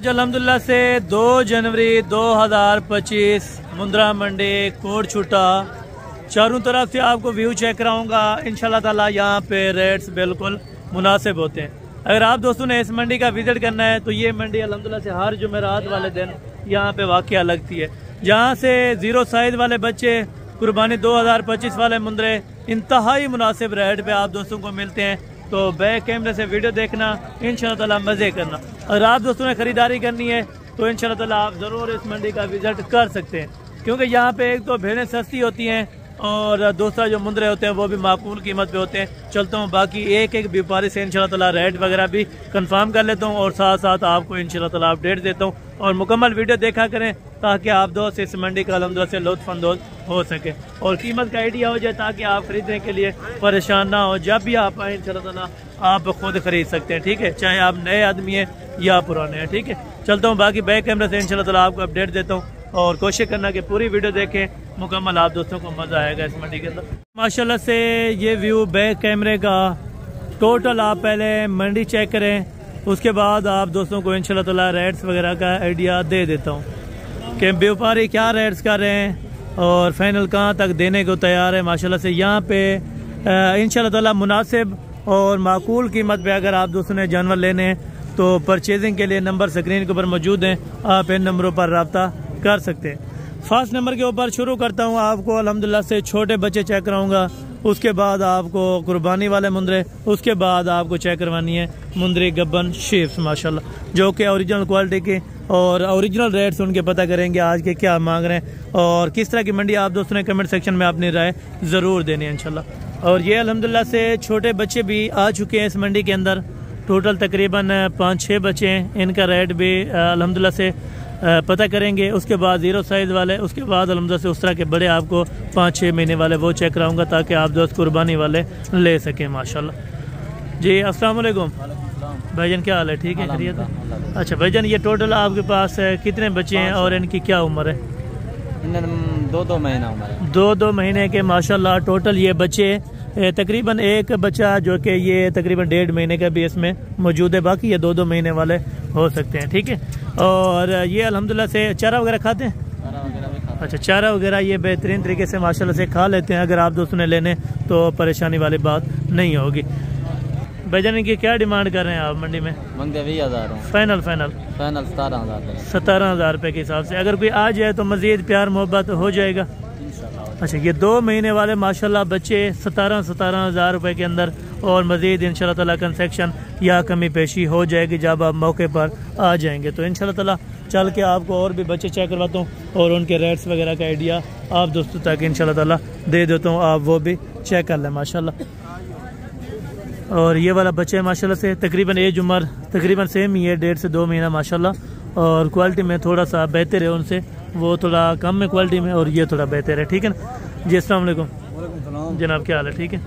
अल्हम्दुलिल्लाह से 2 जनवरी 2025 मुंद्रा मंडी कोट छुट्टा चारों तरफ से आपको व्यू चेक कराऊंगा। इंशाल्लाह ताला यहाँ पे रेट्स बिल्कुल मुनासिब होते हैं। अगर आप दोस्तों ने इस मंडी का विजिट करना है तो ये मंडी अल्हम्दुलिल्लाह से हर जुमेरात वाले दिन यहाँ पे वाक़या लगती है, जहाँ से 0 साइज वाले बच्चे कुर्बानी 2025 वाले मुंद्रे इंतहाई मुनासिब रेट पे आप दोस्तों को मिलते हैं। तो बैक कैमरे से वीडियो देखना, इंशाल्लाह ताला मज़े करना। अगर आप दोस्तों ने ख़रीदारी करनी है तो इंशाल्लाह ताला आप ज़रूर इस मंडी का विजिट कर सकते हैं, क्योंकि यहाँ पे एक तो भेड़ें सस्ती होती हैं और दूसरा जो मुंद्रे होते हैं वो भी माकूल कीमत पे होते हैं। चलता हूँ बाकी एक एक व्यापारी से इंशाल्लाह ताला रेट वगैरह भी कंफर्म कर लेता हूँ और साथ साथ आपको इंशाल्लाह ताला अपडेट देता हूँ। और मुकम्मल वीडियो देखा करें ताकि आप दोस्त इस मंडी का अल्हम्दुलिल्लाह से लुत्फ़अंदोज़ हो सके और कीमत का आइडिया हो जाए, ताकि आप खरीदने के लिए परेशान ना हो। जब भी आप आए इंशाल्लाह ताला आप खुद खरीद सकते हैं, ठीक है, चाहे आप नए आदमी हैं या पुराने हैं, ठीक है। चलता हूँ बाकी बैक कैमरे से इंशाल्लाह ताला आपको अपडेट देता हूँ और कोशिश करना कि पूरी वीडियो देखें मुकम्मल, आप दोस्तों को मज़ा आएगा इस मंडी के अंदर। माशाल्लाह से ये व्यू बैक कैमरे का टोटल आप पहले मंडी चेक करें, उसके बाद आप दोस्तों को इंशाल्लाह ताला रेट्स वगैरह का आइडिया दे देता हूँ कि व्यापारी क्या रेट्स कर रहे हैं और फाइनल कहाँ तक देने को तैयार है। माशाल्लाह से यहाँ पे इंशाल्लाह ताला मुनासिब और माकूल कीमत पे अगर आप दोस्तों ने जानवर लेने हैं तो परचेजिंग के लिए नंबर स्क्रीन के ऊपर मौजूद हैं, आप इन नंबरों पर रब्ता कर सकते हैं। फर्स्ट नंबर के ऊपर शुरू करता हूँ, आपको अल्हम्दुलिल्लाह से छोटे बच्चे चेक कराऊंगा, उसके बाद आपको कुर्बानी वाले मुंद्रे, उसके बाद आपको चेक करवानी है मुंद्री गब्बन शीप्स माशाल्लाह, जो कि ओरिजिनल क्वालिटी के और ओरिजिनल रेट्स उनके पता करेंगे आज के क्या मांग रहे हैं और किस तरह की मंडी आप दोस्तों ने कमेंट सेक्शन में अपनी राय ज़रूर देनी है इंशाल्लाह। और ये अल्हम्दुलिल्लाह से छोटे बच्चे भी आ चुके हैं इस मंडी के अंदर, टोटल तकरीबन 5-6 बच्चे हैं। इनका रेट भी अल्हम्दुलिल्लाह से पता करेंगे। उसके बाद 0 साइज़ वाले, उसके बाद अल्हम्दुलिल्लाह से उस तरह के बड़े आपको 5-6 महीने वाले वो चेक कराऊंगा ताकि आप दोस्त कुर्बानी वाले ले सकें माशाल्लाह। जी अस्सलाम वालेकुम भाईजान, क्या हाल है? ठीक है, खैरियत है? अच्छा भाईजान, ये टोटल आपके पास कितने बच्चे हैं और इनकी क्या उम्र है? 2-2 महीना उम्र है। 2-2 महीने के माशाल्लाह टोटल ये बच्चे। तकरीबन एक बच्चा जो कि ये तकरीबन 1.5 महीने का भी इसमें मौजूद है, बाकी ये 2-2 महीने वाले हो सकते हैं, ठीक है। और ये अल्हम्दुलिल्लाह से चारा वगैरह खाते हैं? अच्छा, चारा वगैरह ये बेहतरीन तरीके से माशाल्लाह से खा लेते हैं। अगर आप दोस्तों ने लेने तो परेशानी वाली बात नहीं होगी। भाईजान की क्या डिमांड कर रहे हैं आप मंडी में? मंगे 20,000 फाइनल 17,000 रुपये के हिसाब से। अगर कोई आ जाए तो मजीद प्यार मोहब्बत हो जाएगा। अच्छा, ये 2 महीने वाले माशाल्लाह बच्चे 17,000 रुपये के अंदर और मजीद इंशाल्लाह ताला कंसेक्शन या कमी पेशी हो जाएगी जब आप मौके पर आ जाएंगे। तो इंशाल्लाह ताला चल के आपको और भी बच्चे चेक करवाता हूँ और उनके रेट्स वगैरह का आइडिया आप दोस्तों तक इंशाल्लाह ताला दे देता हूँ, आप वो भी चेक कर लें माशाल्लाह। और ये वाला बच्चे माशाल्लाह से तकरीबन एज उम्र तकरीबन सेम ही है, 1.5 से 2 महीना माशाल्लाह, और क्वालिटी में थोड़ा सा बेहतर है उनसे, वो थोड़ा कम है क्वालिटी में और ये थोड़ा बेहतर है, ठीक है ना जी। अस्सलाम वालेकुम जनाब, क्या हाल है? ठीक है।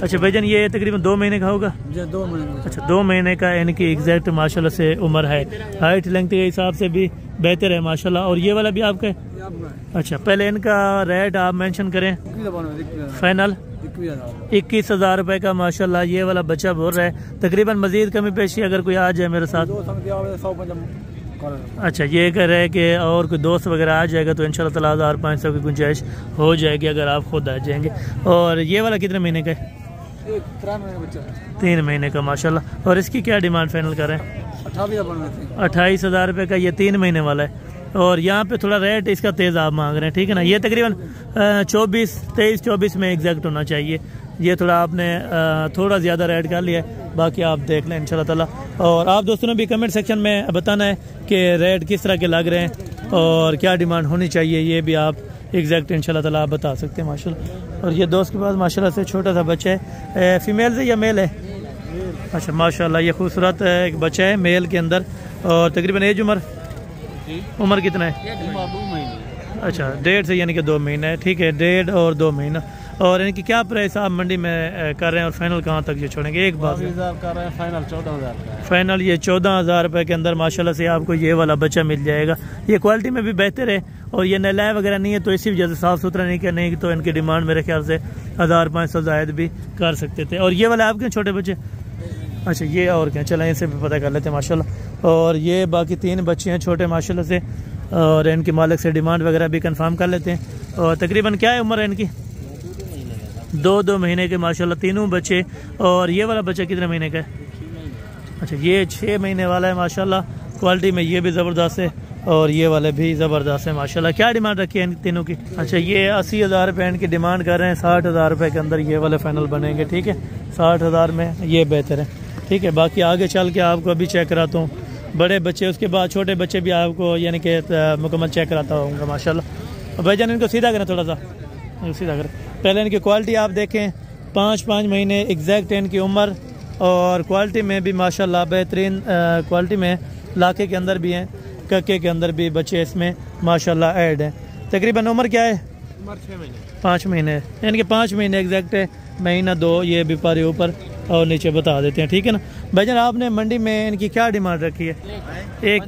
अच्छा भाईजान, ये तकरीबन 2 महीने का होगा? 2 महीने। अच्छा, 2 महीने का इनकी एग्जैक्ट माशाल्लाह से उम्र है, हाइट लेंथ के हिसाब से भी बेहतर है माशाल्लाह। और ये वाला भी आपका है? अच्छा, पहले इनका रेट आप मेंशन करें। फाइनल 21,000 रुपये का माशाल्लाह ये वाला बच्चा बोल रहा है। तकरीबन मजीद कमी पेशी अगर कोई आ जाए मेरे साथ? अच्छा, ये कह रहे हैं कि और कोई दोस्त वगैरह आ जाएगा तो इंशाल्लाह ताला 1,500 की गुंजाइश हो जाएगी अगर आप खुद आ जाएंगे। और ये वाला कितने महीने का है? 3 महीने का माशाल्लाह। और इसकी क्या डिमांड फाइनल कर रहे हैं? 28,000 रुपये का ये 3 महीने वाला है। और यहाँ पे थोड़ा रेट इसका तेज़ आप मांग रहे हैं, ठीक है ना। ये तकरीबन 23-24 में एग्जैक्ट होना चाहिए। ये थोड़ा आपने थोड़ा ज़्यादा रेट कर लिया है, बाकी आप देख लें इंशाल्लाह ताला। और आप दोस्तों ने भी कमेंट सेक्शन में बताना है कि रेट किस तरह के लग रहे हैं और क्या डिमांड होनी चाहिए, ये भी आप एग्जैक्ट इंशाल्लाह ताला आप बता सकते हैं माशाल्लाह। और ये दोस्त के पास माशाल्लाह से छोटा सा बच्चा है, फीमेल से या मेल है? अच्छा माशाल्लाह, ये खूबसूरत एक बच्चा है मेल के अंदर। और तकरीबन एज उम्र कितना है? 2 महीने। अच्छा, 1.5 से यानी कि 2 महीना है, ठीक है, 1.5 और 2 महीना। और इनकी क्या प्राइस आप मंडी में कर रहे हैं और फाइनल कहाँ तक ये छोड़ेंगे? एक बात कर रहे हैं, फाइनल 14,000 का। फाइनल ये 14,000 रुपये के अंदर माशाल्लाह से आपको ये वाला बच्चा मिल जाएगा। ये क्वालिटी में भी बेहतर है और ये नलाय वगैरह नहीं है, तो इसी वजह से साफ़ सुथरा नहीं करने की तो इनकी डिमांड मेरे ख्याल से 1,500 जायद भी कर सकते थे। और ये वाला आपके छोटे बच्चे? अच्छा, ये और क्या, चलें इनसे भी पता कर लेते हैं माशाल्लाह। और ये बाकी 3 बच्चे हैं छोटे माशाल्लाह से, और इनके मालिक से डिमांड वगैरह भी कंफर्म कर लेते हैं। और तकरीबन क्या है उम्र है इनकी? 2 महीने के माशाल्लाह तीनों बच्चे। और ये वाला बच्चा कितने महीने का है? अच्छा, ये 6 महीने वाला है माशाल्लाह। क्वालिटी में ये भी ज़बरदस्त है और ये वाले भी ज़बरदस्त है माशाल्लाह। क्या डिमांड रखी है इन तीनों की? अच्छा, ये 80,000 रुपये इनकी डिमांड कर रहे हैं। 60,000 रुपये के अंदर ये वाले फाइनल बनेंगे, ठीक है। 60,000 में ये बेहतर है, ठीक है। बाकी आगे चल के आपको अभी चेक कराता हूँ बड़े बच्चे, उसके बाद छोटे बच्चे भी आपको यानी कि मुकम्मल चेक कराता होगा माशाल्लाह। भाईजान इनको सीधा करें, थोड़ा सा सीधा करें। पहले इनकी क्वालिटी आप देखें, 5 महीने एग्जैक्ट इनकी उम्र, और क्वालिटी में भी माशाल्लाह बेहतरीन क्वालिटी में। लाके के अंदर भी हैं, कक्के के अंदर भी बच्चे इसमें माशाल्लाह ऐड हैं। तकरीबन उम्र क्या है? उम्र 6 महीने 5 महीने, यानी कि 5 महीने एग्जैक्ट है। महीना 2 ये भी पारे ऊपर और नीचे बता देते हैं, ठीक है ना। भाईजान आपने मंडी में इनकी क्या डिमांड रखी है? एक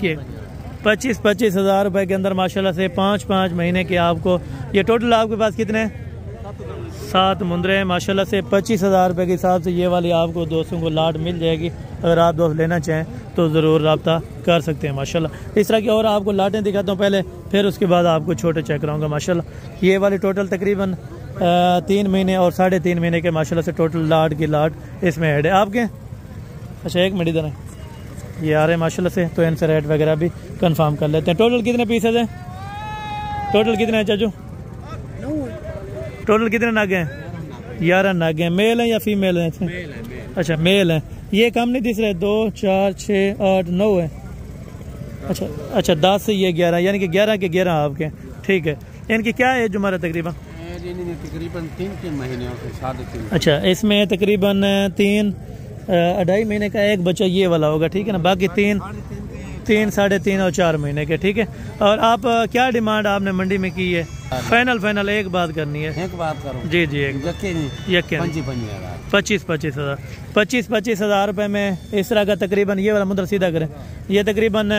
25 हज़ार रुपये के अंदर माशाल्लाह से 5 महीने के आपको। ये टोटल आपके पास कितने हैं? 7 मुंदरे हैं माशाल्लाह से। 25,000 रुपये के हिसाब से ये वाली आपको दोस्तों को लाट मिल जाएगी। अगर आप दोस्त लेना चाहें तो ज़रूर रब्ता कर सकते हैं माशाल्लाह। इस तरह की और आपको लाटें दिखाता हूँ पहले, फिर उसके बाद आपको छोटे चेक कराऊंगा माशाल्लाह। ये वाली टोटल तकरीबन 3 महीने और 3.5 महीने के माशाल्लाह से टोटल लाट की लाट इसमें ऐड है आपके। अच्छा, 1 मिनट इधर है, ये आ रहे हैं माशाल्लाह से, तो इनसे रेट वगैरह भी कंफर्म कर लेते हैं। टोटल कितने पीसेज हैं? टोटल कितने हैं चाचू? टोटल कितने नागे हैं? 11 नागे हैं। मेल हैं या फीमेल हैं? अच्छा, मेल हैं। ये कम नहीं दिख रहे? 2 4 6 8 9 है। अच्छा 10 से ये 11, यानी कि 11 के 11 आपके, ठीक है। इनकी क्या एज उम्र है तकरीबन? तकरीबन 3 महीने और 3.5। अच्छा, इसमें तकरीबन 3 2.5 महीने का एक बच्चा ये वाला होगा, ठीक है ना। बाकी 3 3.5 और 4 महीने के, ठीक है। और आप क्या डिमांड आपने मंडी में की है? फाइनल एक बात करनी है। एक बात करो जी जी, एक 25 हज़ार रुपये में इस तरह का तकरीबन ये वाला मुंद्रा सीधा करें। ये तकरीबन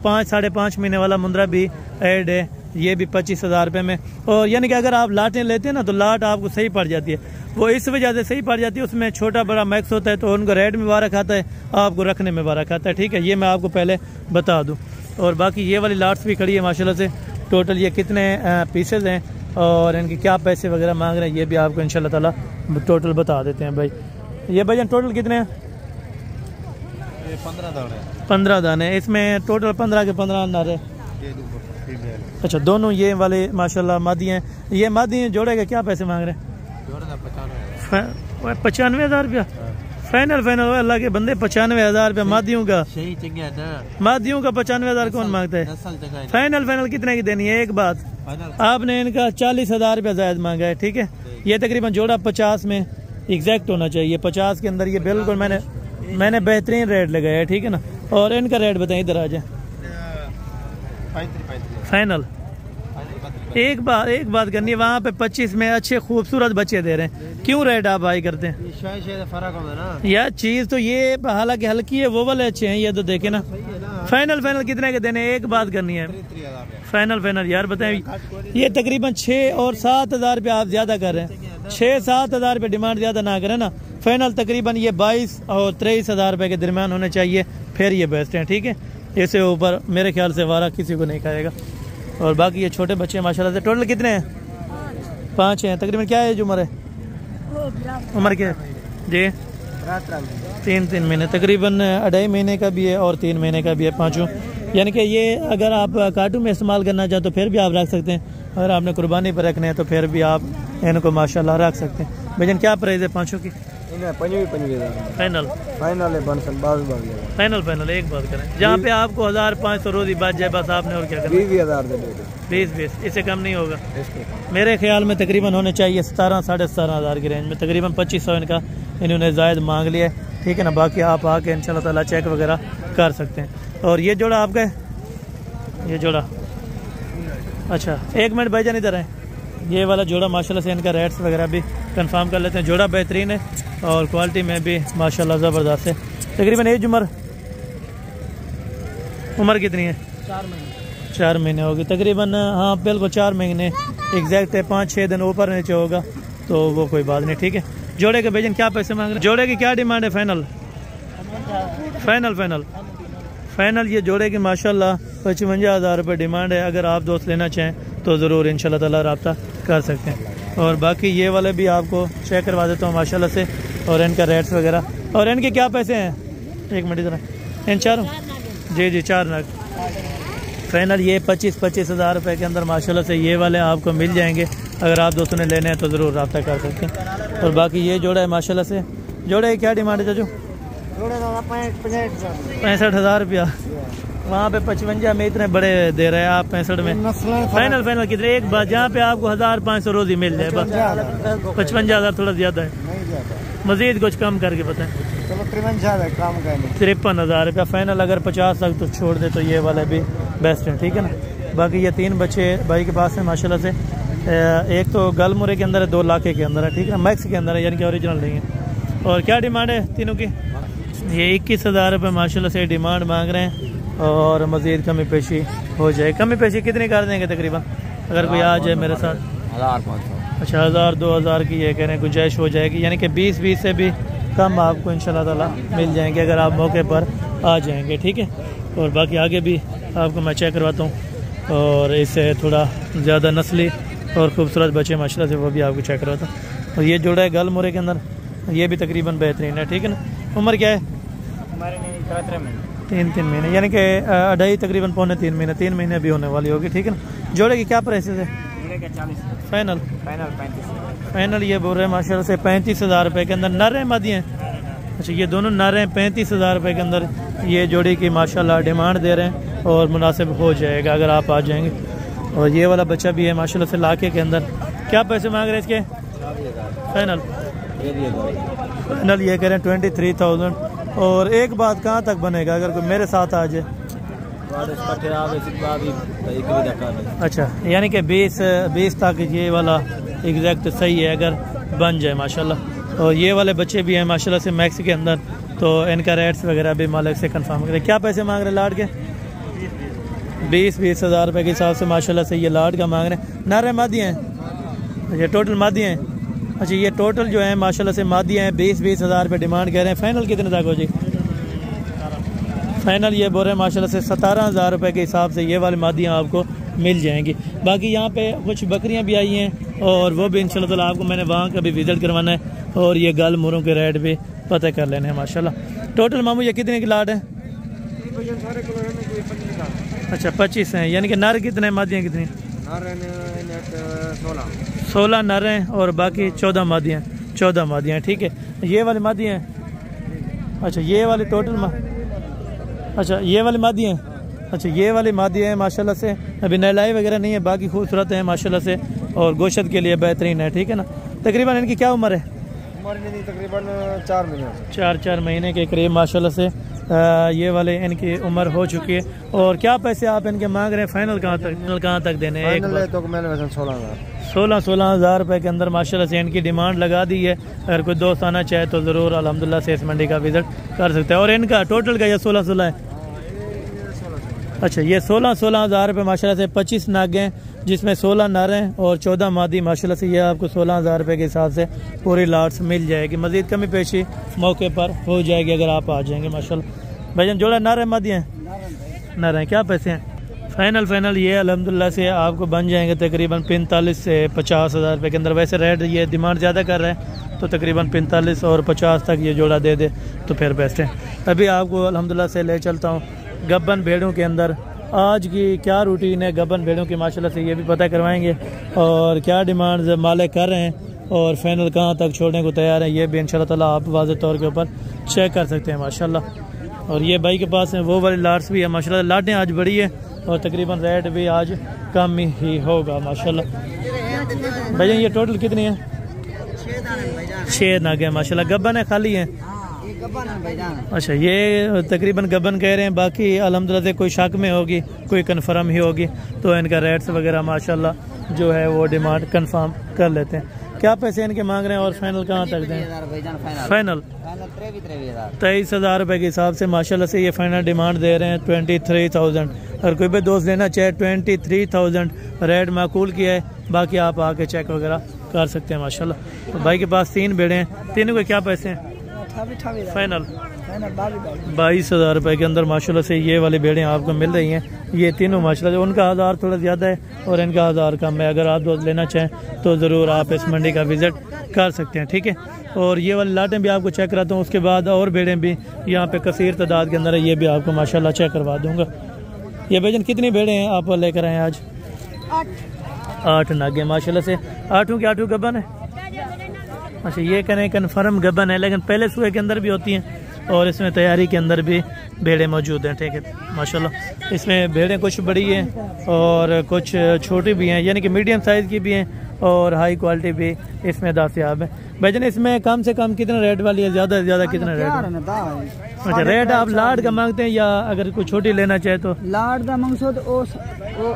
5.5 महीने वाला मुंद्रा भी ऐड है, ये भी 25,000 रुपये में। और यानी कि अगर आप लाटें लेते हैं ना तो लाट आपको सही पड़ जाती है। वो इस वजह से सही पड़ जाती है, उसमें छोटा बड़ा मैक्स होता है, तो उनको रेट में बारह खाता है, आपको रखने में बारह खाता है, ठीक है। ये मैं आपको पहले बता दूँ। और बाकी ये वाली लाट्स भी खड़ी है माशाल्लाह से। टोटल ये कितने पीसेज हैं और इनके क्या पैसे वगैरह मांग रहे हैं ये भी आपको इंशाल्लाह ताला टोटल बता देते हैं भाई। ये भाईजान टोटल कितने हैं? 15 दाने। इसमें टोटल 15 के 15 नर है। अच्छा, दोनों ये वाले माशाल्लाह मादी हैं। ये मादी जोड़े के क्या पैसे मांग रहे हैं? 95,000 रुपया फाइनल। अल्लाह के बंदे 95,000 रुपया मादियों का। मादियों का 95,000 कौन मांगता है? फाइनल कितने की देनी है? एक बात, आपने इनका 40,000 रुपया जायद मांगा है, ठीक है। ये तकरीबन जोड़ा 50 में एग्जैक्ट होना चाहिए। 50 के अंदर ये बिल्कुल मैंने बेहतरीन रेट लगाया है, ठीक है ना। और इनका रेट बताइए, इधर आ जाए। फाइनल एक बात करनी है, वहाँ पे 25 में अच्छे खूबसूरत बच्चे दे रहे हैं, क्यों रेट आप हाई करते हैं? फर्क होगा ना यार, चीज तो ये हालांकि हल्की है, वो वाले अच्छे हैं, ये तो देखे ना। फाइनल कितने के देने? एक बात करनी है। फाइनल यार बताएं, ये तकरीबन 6 और 7 हज़ार रुपया आप ज्यादा कर रहे हैं। 6-7 हज़ार रुपये डिमांड ज्यादा ना करें ना। फाइनल तकरीबन ये 22 और 23 हज़ार रुपये के दरमियान होने चाहिए, फिर ये बेस्ट है, ठीक है। इससे ऊपर मेरे ख्याल से वारा किसी को नहीं खाएगा। और बाकी ये छोटे बच्चे माशाल्लाह से। टोटल कितने हैं? 5 हैं। तकरीबन क्या एज उम्र है? उम्र क्या है जी? 3 महीने। तकरीबन 2.5 महीने का भी है और 3 महीने का भी है, पाँचों। यानी कि ये अगर आप कार्टून में इस्तेमाल करना चाहें तो फिर भी आप रख सकते हैं, अगर आपने कुर्बानी पर रखने हैं तो फिर भी आप इनको माशाल्लाह रख सकते हैं। भाईजान क्या प्राइस है पाँचों की? फाइनल एक बात करें, जहाँ पे आपको 1500 रोजी बच जाए बस, आपने और क्या करना? 20 इससे कम नहीं होगा मेरे ख्याल में। तकरीबन होने चाहिए 17-17.5 हज़ार की रेंज में। तकरीबन 2500 इनका इन्होंने जायद मांग लिया है, ठीक है ना। बाकी आप आके इंशाल्लाह ताला चेक वगैरह कर सकते हैं। और ये जोड़ा आपका है? ये जोड़ा अच्छा, 1 मिनट भाईजान इधर है। ये वाला जोड़ा माशाल्लाह से इनका रेट्स वगैरह भी कंफर्म कर लेते हैं। जोड़ा बेहतरीन है और क्वालिटी में भी माशाल्लाह ज़बरदस्त है। तकरीबन एज उम्र कितनी है? 4 महीने होगी तकरीबन। हाँ बिल्कुल 4 महीने एग्जैक्ट है। 5-6 दिन ऊपर नीचे होगा तो वो कोई बात नहीं, ठीक है। जोड़े के भाईजान क्या पैसे मांग रहे हैं? जोड़े की क्या डिमांड है? फाइनल ये जोड़े की माशाल्लाह 55,000 रुपये डिमांड है। अगर आप दोस्त लेना चाहें तो ज़रूर इंशाल्लाह ताला रब्ता कर सकते हैं। और बाकी ये वाले भी आपको चेक करवा देता हूँ माशाल्लाह से, और इनका रेट्स वगैरह। और इनके क्या पैसे हैं? एक मिनट ज़रा, इन चारों जी 4 नग फाइनल ये 25,000 रुपये के अंदर माशाल्लाह से ये वाले आपको मिल जाएंगे। अगर आप दोस्तों ने लेने हैं तो ज़रूर रब्ता कर सकते हैं। और बाकी ये जोड़ा है माशाल्लाह से, जोड़े की क्या डिमांड है चाचू? 65,000 रुपया। वहाँ पे 55 में इतने बड़े दे रहे हैं आप, 65 में फाइनल कितने? एक बार जहाँ पे आपको 1,500 रोज़ ही मिल जाए बस। 55,000 थोड़ा ज़्यादा है, मज़ीद कुछ कम करके बताएं। 53,000 रुपया फाइनल। अगर 50 तक तो छोड़ दे तो ये वाला भी बेस्ट है, ठीक है ना। बाकी ये 3 बच्चे भाई के पास है माशाल्लाह से। एक तो गलमुरे के अंदर है, 2 लाखे के अंदर है, ठीक है ना, मैक्स के अंदर है, यानी कि ओरिजिनल नहीं है। और क्या डिमांड है तीनों की? ये 21,000 रुपये माशाल्लाह से डिमांड मांग रहे हैं। और मज़ीद कमी पेशी हो जाए। कमी पेशी कितनी कर देंगे तकरीबन अगर कोई आ जाए मेरे साथ? 1,500। अच्छा 1,000-2,000 की ये कह रहे हैं गुंजाइश हो जाएगी, यानी कि 20 से भी कम आपको इंशाल्लाह ताला मिल जाएंगे अगर आप मौके पर आ जाएंगे, ठीक है। और बाकी आगे भी आपको मैं चेक करवाता हूँ। और इससे थोड़ा ज़्यादा नस्ली और खूबसूरत बच्चे माशाल्लाह से वो भी आपको चेक करवाता हूँ। और ये जोड़ा है गलमुरे के अंदर, ये भी तकरीबन बेहतरीन है, ठीक है ना। उम्र क्या है? 3 महीने, यानी कि 2.5 तकरीबन 3 महीने, 3 महीने भी होने वाली होगी, ठीक है ना। जोड़े की क्या प्राइस है? फाइनल 35 ये बोल रहे हैं माशाल्लाह से 35,000 रुपये के अंदर। नर हैं मादी हैं? अच्छा ये दोनों नर हैं। 35,000 रुपये के अंदर ये जोड़ी की माशाल्लाह डिमांड दे रहे हैं और मुनासिब हो जाएगा अगर आप आ जाएंगे। और ये वाला बच्चा भी है माशाल्लाह से लाखे के अंदर। क्या पैसे मांग रहे हैं इसके? फाइनल ये कह रहे हैं 23,000। और एक बात कहाँ तक बनेगा अगर कोई मेरे साथ आ जाए? अच्छा यानी कि 20 तक ये वाला एग्जैक्ट सही है अगर बन जाए माशाल्लाह। और ये वाले बच्चे भी हैं माशाल्लाह से मैक्स के अंदर, तो इनका रेट्स वगैरह भी मालिक से कंफर्म करें। क्या पैसे मांग रहे लाड के? 20,000 रुपये के हिसाब से माशाल्लाह से ये लाड का मांग रहे हैं। नारे मादी हैं? अच्छा टोटल मादी हैं। अच्छा ये टोटल जो है माशाल्लाह से मादी हैं। 20,000 रुपये डिमांड कह रहे हैं। फाइनल कितने तक हो जी? फाइनल ये बोल रहे हैं माशाल्लाह से 17,000 रुपये के हिसाब से ये वाली मादियाँ आपको मिल जाएंगी। बाकी यहाँ पे कुछ बकरियाँ भी आई हैं और वो भी इंशाल्लाह ताला आपको मैंने वहाँ का भी विजिट करवाना है। और ये गल मुरों के रेट भी पता कर लेने हैं माशाल्लाह। टोटल मामू ये कितने की लाट है? अच्छा 25 हैं, यानी कि नर कितने मादियाँ कितनी? 16 नर हैं और बाकी 14 मादियाँ, ठीक है। ये वाली मादियाँ हैं? अच्छा ये वाली टोटल अच्छा ये वाली मादियाँ हैं? अच्छा ये वाली मादियाँ हैं माशाल्लाह से, अभी नहलाई वगैरह नहीं है, बाकी खूबसूरत है माशाल्लाह से और गोश्त के लिए बेहतरीन है, ठीक है ना। तकरीबन इनकी क्या उम्र है? तकरीबन 4 महीने 4 महीने के करीब माशाल्लाह से ये वाले इनकी उम्र हो चुकी है। और क्या पैसे आप इनके मांग रहे हैं? फाइनल कहाँ तक देने हैं? तो मैंने वैसे 16,000 रुपये के अंदर माशाल्लाह से इनकी डिमांड लगा दी है। अगर कोई दोस्त आना चाहे तो ज़रूर अल्हम्दुलिल्लाह से इस मंडी का विजिट कर सकते हैं। और इनका टोटल का ये 16 है? अच्छा ये 16,000 रुपये माशाल्लाह से 25 नाग हैं, जिसमें 16 नर हैं और 14 मादी। माशाल्लाह से ये आपको 16,000 रुपये के हिसाब से पूरी लाट्स मिल जाएगी। मज़ीद कमी पेशी मौके पर हो जाएगी अगर आप आ जाएंगे माशाल्लाह। भाईजान जोड़ा नर है मादी हैं? नर हैं। क्या पैसे हैं? फाइनल ये अल्हम्दुलिल्लाह से आपको बन जाएंगे तकरीबन 45 से 50,000 रुपये के अंदर। वैसे रेट ये डिमांड ज़्यादा कर रहे हैं तो तकरीबन 45 और 50 तक ये जोड़ा दे दे तो फिर बेस्ट है। अभी आपको अल्हम्दुलिल्लाह से ले चलता हूँ गब्बन भेड़ों के अंदर। आज की क्या रूटीन है गब्बन भेड़ों की माशाल्लाह से ये भी पता करवाएंगे और क्या डिमांड मालिक कर रहे हैं और फाइनल कहाँ तक छोड़ने को तैयार है ये भी इंशाल्लाह ताला आप वाज़ेह तौर के ऊपर चेक कर सकते हैं माशाल्लाह। और ये भाई के पास है वो वाली लाट्स भी है माशाल्लाह। लाटें आज बड़ी है और तकरीबन रेट भी आज कम ही होगा माशाल्लाह। भैया ये टोटल कितनी है? 6 नाग है माशाल्लाह। गब्बन है खाली है? अच्छा ये तकरीबन गबन कह रहे हैं, बाकी अल्हम्दुलिल्लाह से कोई शक में होगी कोई कन्फर्म ही होगी तो इनका रेट्स वगैरह माशाल्लाह जो है वो डिमांड कंफर्म कर लेते हैं। क्या पैसे इनके मांग रहे हैं और फाइनल कहाँ तक दें? फाइनल 23,000 रुपये के हिसाब से माशाल्लाह से ये फाइनल डिमांड दे रहे हैं 23,000। अगर कोई भी दोस्त लेना चाहे 23,000 रेट माकूल किया है। बाकी आप आके चेक वगैरह कर सकते हैं माशाल्लाह। तो भाई के पास 3 बेड़े हैं, तीनों के क्या पैसे हैं? फाइनल 22,000 रुपये के अंदर माशाल्लाह से ये वाली भेड़ें आपको मिल रही हैं। ये तीनों माशाल्लाह से, उनका 1000 थोड़ा ज़्यादा है और इनका 1000 कम है। अगर आप दोस्त लेना चाहें तो ज़रूर आप इस मंडी का विज़िट कर सकते हैं, ठीक है। और ये वाली लाटें भी आपको चेक कराता हूँ, उसके बाद और भेड़ें भी यहाँ पे कसीर तादाद के अंदर है, ये भी आपको माशाल्लाह चेक करवा दूँगा। ये भाईजान कितनी भेड़ें हैं आप लेकर आए आज? 8 नागे माशाल्लाह से। 8 के 8 गबन है। अच्छा, ये करें कन्फर्म गबन है, लेकिन पहले सुबह के अंदर भी होती हैं और इसमें तैयारी के अंदर भी भेड़ें मौजूद हैं, ठीक है माशाल्लाह। इसमें भेड़ें कुछ बड़ी हैं और कुछ छोटी भी हैं, यानी कि मीडियम साइज़ की भी हैं और हाई क्वालिटी भी इसमें दस्तियाब है। भाईजान इसमें कम से कम कितना रेट वाली है, ज़्यादा से ज़्यादा कितना रेट है? अच्छा, रेट आप लाड का मांगते हैं या अगर कोई छोटी लेना चाहे तो? लाड का मांगसो तो वो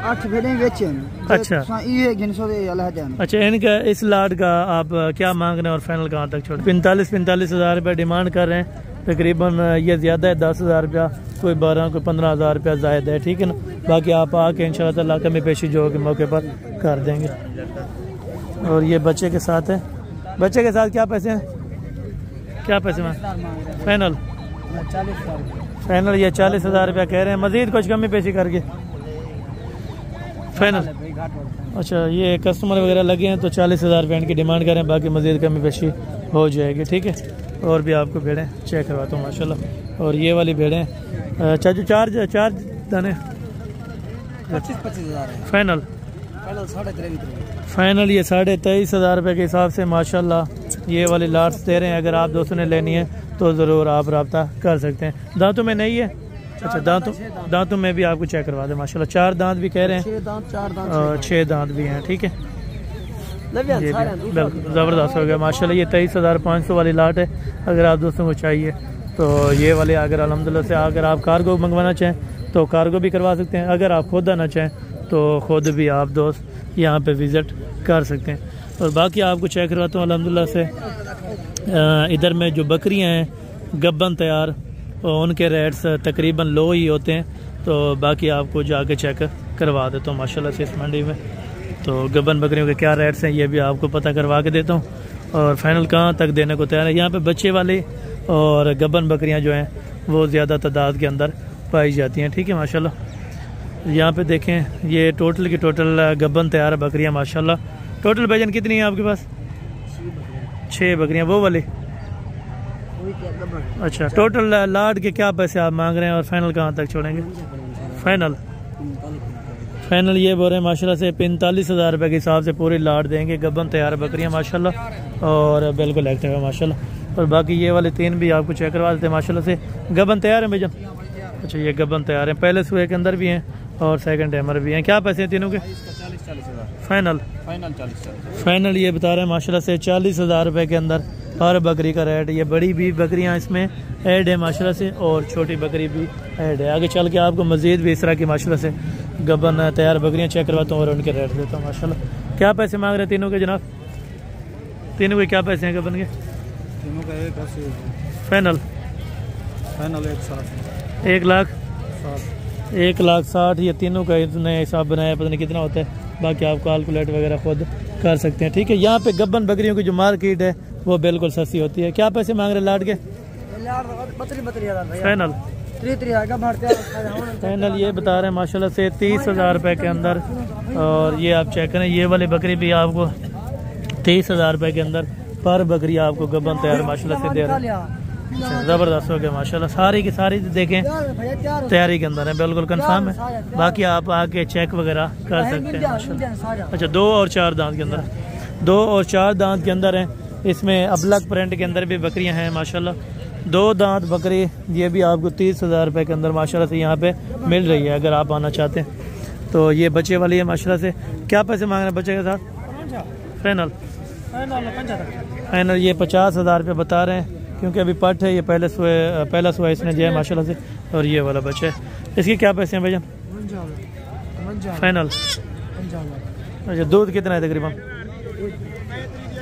8 भेड़ें बेचे। अच्छा ये गिनसो दे अलग है। अच्छा, इनका इस लाड का आप क्या मांग रहे हैं और फाइनल कहाँ तक छोड़? 45,000 रुपये डिमांड कर रहे हैं तकरीबन। ये ज़्यादा है, 10,000 रुपया, कोई 12 कोई 15,000 रुपया ज़ायद है, ठीक है ना। बाकी आप आके इंशाल्लाह ताला कमी पेशी जो के मौके पर कर देंगे। और ये बच्चे के साथ है, बच्चे के साथ क्या पैसे हैं? क्या पैसे में फाइनल? 40,000 फाइनल ये 40,000 रुपया कह रहे हैं, मज़ीद कुछ कमी पेशी करके फाइनल। अच्छा, ये कस्टमर वगैरह लगे हैं तो 40,000 रुपये इनकी डिमांड करें, बाकी मज़ीद कमी पेशी हो जाएगी, ठीक है। और भी आपको भेड़ें चेक करवाता हूँ माशाल्लाह। और ये वाली भेड़ें चाचू चार दाने 25,000 फाइनल। फाइनल ये 23,500 रुपये के हिसाब से माशाल्लाह ये वाली लाट्स दे रहे हैं। अगर आप दोस्तों ने लेनी है तो ज़रूर आप रब्ता कर सकते हैं। दांतों में नहीं है? अच्छा, दांतों में भी आपको चेक करवा दें माशाल्लाह। 4 दांत भी कह रहे हैं और 6 दांत भी हैं, ठीक है। ये बिल्कुल ज़बरदस्त हो गया माशाल्लाह। ये 23,500 वाली लाट है। अगर आप दोस्तों को चाहिए तो ये वाले अगर अल्हम्दुलिल्लाह से अगर आप कार्गो मंगवाना चाहें तो कार्गो भी करवा सकते हैं। अगर आप खुद आना चाहें तो ख़ुद भी आप दोस्त यहाँ पे विज़िट कर सकते हैं। और बाकी आपको चेक करवाता हूँ अल्हम्दुलिल्लाह से। इधर में जो बकरियाँ हैं गब्बन तैयार, उनके रेट्स तकरीबन लो ही होते हैं, तो बाकी आपको जाके चेक करवा देता हूँ माशाल्लाह से इस मंडी में। तो गब्बन बकरियों के क्या रेट्स हैं ये भी आपको पता करवा के देता हूँ और फाइनल कहाँ तक देने को तैयार है। यहाँ पे बच्चे वाले और गब्बन बकरियाँ जो हैं वो ज़्यादा तादाद के अंदर पाई जाती हैं, ठीक है माशाल्लाह। यहाँ पे देखें ये टोटल की टोटल गब्बन तैयार बकरियाँ माशाल्लाह। टोटल वजन कितनी है आपके पास? 6 बकरियाँ वो वाली। अच्छा, टोटल लाड के क्या पैसे आप मांग रहे हैं और फाइनल कहाँ तक छोड़ेंगे? फाइनल ये बोल रहे हैं माशाल्लाह से 45,000 रुपये के हिसाब से पूरी लाड देंगे। गब्बन तैयार बकरियाँ माशाल्लाह और बिल्कुल एक्टिव है माशाल्लाह। और बाकी ये वाले 3 भी आपको चेक करवा देते हैं माशाल्लाह से। गब्बन तैयार है भैया? अच्छा, ये गब्बन तैयार हैं, पहले सुबह के अंदर भी हैं और सेकंड टाइमर भी हैं। क्या पैसे हैं तीनों के? फाइनल फाइनल ये बता रहे हैं माशाल्लाह से 40,000 रुपये के अंदर हर बकरी का रेट। ये बड़ी भी बकरियां इसमें ऐड है माशाल्लाह से और छोटी बकरी भी ऐड है। आगे चल के आपको मज़ीद भी इस तरह की माशाल्लाह से गब्बन तैयार बकरियां चेक करवाता हूँ और उनके रेट देता हूँ माशाल्लाह। क्या पैसे मांग रहे हैं तीनों के जनाब? तीनों के क्या पैसे हैं गब्बन के? तीनों का 1,80,000 फाइनल 1,60,000। ये तीनों का इतने हिसाब बनाया, पता नहीं कितना होता है, बाकी आप कैलकुलेट वगैरह खुद कर सकते हैं, ठीक है। यहाँ पे गब्बन बकरियों की जो मार्केट है वो बिल्कुल सस्ती होती है। क्या पैसे मांग रहे हैं लाड के? फाइनल ये बता रहे हैं माशाल्लाह से 30,000 रुपये के अंदर। और ये आप चेक करें ये वाली बकरी भी आपको 30,000 रुपये के अंदर पर बकरी आपको गब्बन तैयार माशाल्लाह से दे रहे हैं। ज़बरदस्त हो गया माशाल्लाह। सारी की सारी देखें तैयारी के अंदर है, बिल्कुल कंफर्म है। बाकी आप आके चेक वगैरह कर सकते हैं माशाल्लाह। अच्छा, 2 और 4 दांत के अंदर, 2 और 4 दांत के अंदर हैं। इसमें अबलग प्रिंट के अंदर भी बकरियां हैं माशाल्लाह। 2 दांत बकरी ये भी आपको 30,000 रुपये के अंदर माशाल्लाह से यहाँ पे मिल रही है। अगर आप आना चाहते हैं तो ये बच्चे वाली है माशाल्लाह से। क्या पैसे मांग रहे हैं बच्चे के साथ? फाइनल ये 50,000 रुपये बता रहे हैं, क्योंकि अभी पट है। ये पहला सुबह इसने दिया है माशाल्लाह से। और ये वाला बच्चा है, इसकी क्या पैसे हैं भैया? फाइनल। अच्छा, दूध कितना है तकरीबन?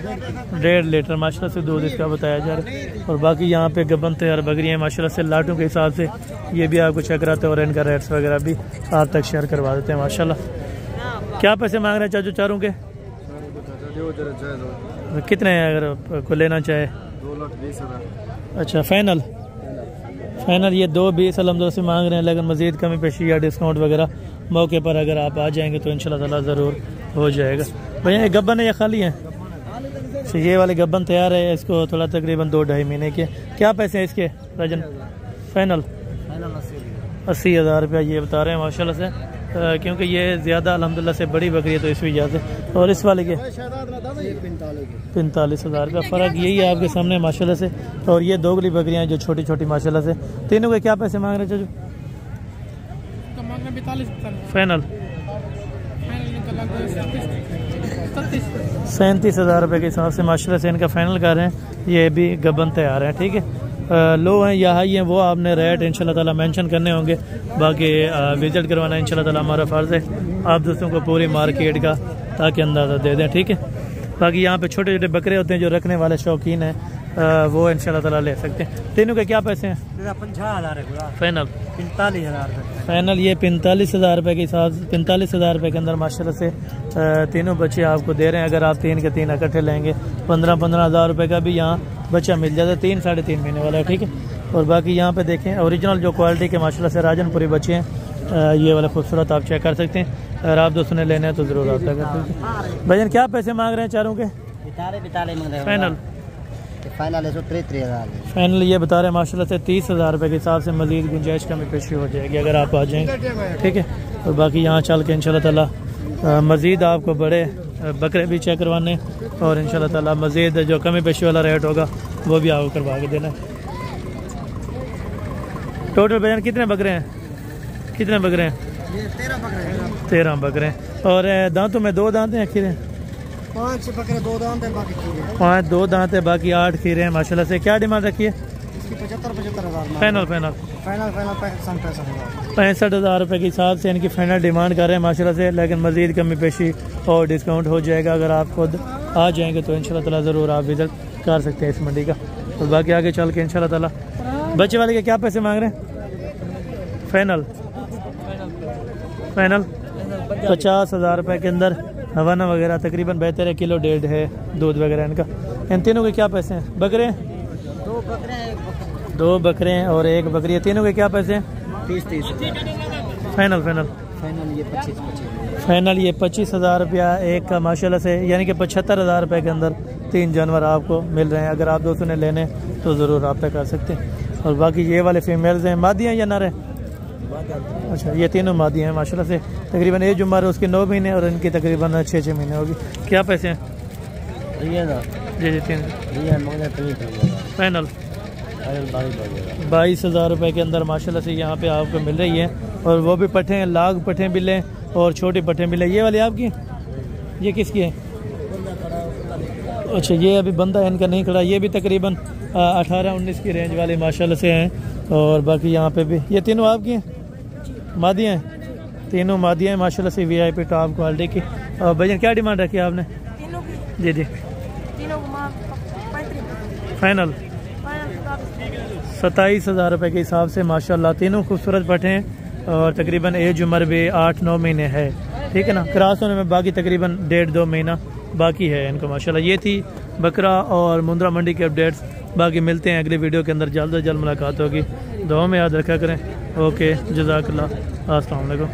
1.5 लीटर माशाल्लाह से दूध इसका बताया जा रहा है। और बाकी यहाँ पे गब्बन तैयार बकरियाँ माशाल्लाह से लाटों के हिसाब से ये भी आपको चेक कराते हैं और इनका रेट्स वगैरह भी आप तक शेयर करवा देते हैं माशाल्लाह। क्या पैसे मांग रहे हैं चाचू चारों के? कितने हैं अगर कोई लेना चाहे? 2,20,000। अच्छा, फाइनल फाइनल ये 2.20 अलहमदुलिल्लाह से मांग रहे हैं, लेकिन मज़ीद कमी पेशी या डिस्काउंट वगैरह मौके पर अगर आप आ जाएंगे तो इंशाल्लाह ताला ज़रूर हो जाएगा। भैया ये गब्बन है या खाली है? तो ये वाले गब्बन तैयार है, इसको थोड़ा तकरीबन 2-2.5 महीने के। क्या पैसे हैं इसके राजन? फाइनल 80,000 रुपया ये बता रहे हैं माशाल्लाह से, क्योंकि ये ज़्यादा अल्हम्दुलिल्लाह से बड़ी बकरी है तो इस वजह से। और इस वाले के 45,000 रुपया, फ़र्क यही है आपके सामने माशाल्लाह से। और ये दोगली बकरियाँ हैं जो छोटी छोटी माशाल्लाह से। तीनों के क्या पैसे मांग रहे हैं? फाइनल 37,000 रुपये के हिसाब से माशाल्लाह से इनका फाइनल कर रहे हैं। ये भी गबन तैयार है, ठीक है। लो हैं या हाई हैं वो आपने रेट इंशाल्लाह ताला मेंशन करने होंगे। बाकी विजिट करवाना इंशाल्लाह ताला हमारा फ़र्ज़ है आप दोस्तों को पूरी मार्केट का, ताकि अंदाज़ा दे दें, ठीक है। बाकी यहाँ पे छोटे छोटे बकरे होते हैं जो रखने वाले शौकीन हैं, वो इंशाल्लाह ताला ले सकते हैं। तीनों के क्या पैसे हैं? 50,000 है फाइनल 45,000 फाइनल ये 45,000 रुपये के हिसाब से 45,000 रुपये के अंदर माशाल्लाह से तीनों बच्चे आपको दे रहे हैं। अगर आप 3 के 3 इकट्ठे लेंगे 15,000 रुपये का भी यहाँ बच्चा मिल जाता है, 3-3.5 महीने वाला है, ठीक है। और बाकी यहाँ पे देखें ओरिजिनल जो क्वालिटी के माशाल्लाह से राजनपुरी बच्चे हैं, ये वाला खूबसूरत आप चेक कर सकते हैं। अगर आप दोस्तों ने लेने हैं तो ज़रूर रब्ता कर सकते हैं। भैया क्या पैसे मांग रहे हैं चारों के? फाइनल फाइनल ये बता रहे हैं माशाल्लाह से 30,000 रुपये के हिसाब से मज़ीद गुंजाइश कमी पेशी हो जाएगी अगर आप आ जाएंगे, ठीक है। और बाकी यहाँ चल के इंशाल्लाह ताला मज़ीद आपको बड़े बकरे भी चेक करवाने और इंशाल्लाह ताला मज़ीद जो कमी पेशी वाला रेट होगा वो भी आपको करवा के देना है। टोटल भैया कितने बकरे हैं? कितने बकरे हैं? 13 बकरे हैं। और दांतों में 2 दांत हैं, खीरे 5 बकरे 2 दांत है, बाकी खीरे 5 2 दांत है, बाकी 8 खीरे हैं माशाल्लाह से। क्या डिमांड रखी है? 75,000 फाइनल 65,000 रुपये के हिसाब से इनकी फाइनल डिमांड कर रहे हैं माशाल्लाह से, लेकिन मज़ीद कमी पेशी और डिस्काउंट हो जाएगा अगर आप खुद आ जाएंगे तो इंशाल्लाह ताला ज़रूर आप विज़िट कर सकते हैं इस मंडी का। और बाकी आगे चल के इंशाल्लाह ताला बच्चे वाले के क्या पैसे मांग रहे हैं? फाइनल 50,000 रुपये के अंदर हवाना वगैरह तकरीबन बेहतर है, किलो 1.5 है दूध वगैरह इनका। इन तीनों के क्या पैसे हैं? बकरे 2 बकरे हैं और 1 बकरी है। तीनों के क्या पैसे हैं? 30 फाइनल फाइनल ये 25,000 रुपया एक का माशाल्लाह से, यानी कि 75,000 रुपये के अंदर 3 जानवर आपको मिल रहे हैं। अगर आप दोस्तों ने लेने तो ज़रूर रब्ता कर सकते हैं। और बाकी ये वाले फीमेल्स हैं, मादी हैं या नर हैं? अच्छा ये तीनों मादी हैं माशाल्लाह से। तकरीबन एज उम्र उसकी 9 महीने और इनकी तकरीबन 6 महीने होगी। क्या पैसे हैं? जी 3 फाइनल 22,000 रुपये के अंदर माशाल्लाह से यहाँ पे आपको मिल रही है। और वो भी पट्ठे हैं, लाग पट्ठे भी लें और छोटे पट्ठे भी लें। ये वाली आपकी, ये किसकी है? अच्छा ये अभी बंदा इनका नहीं खड़ा। ये भी तकरीबन 18-19 की रेंज वाले माशाल्लाह से हैं। और बाकी यहाँ पे भी ये तीनों आपकी हैं, मादियाँ हैं, तीनों मादियाँ हैं माशाल्लाह से, VIP टॉप क्वालिटी की। और भैया क्या डिमांड रखी है आपने? जी फाइनल 27,000 रुपये के हिसाब से माशाल्लाह तीनों खूबसूरत पट्टे हैं। और तकरीबन एज उम्र भी 8-9 महीने है, ठीक है ना। क्रॉस होने में बाकी तकरीबन 1.5-2 महीना बाकी है इनको माशाल्लाह। ये थी बकरा और मुंद्रा मंडी के अपडेट्स। बाकी मिलते हैं अगले वीडियो के अंदर, जल्द से जल्द मुलाकात होगी। दुआ में याद रखा करें। ओके जज़ाकल्लाह, अस्सलाम वालेकुम।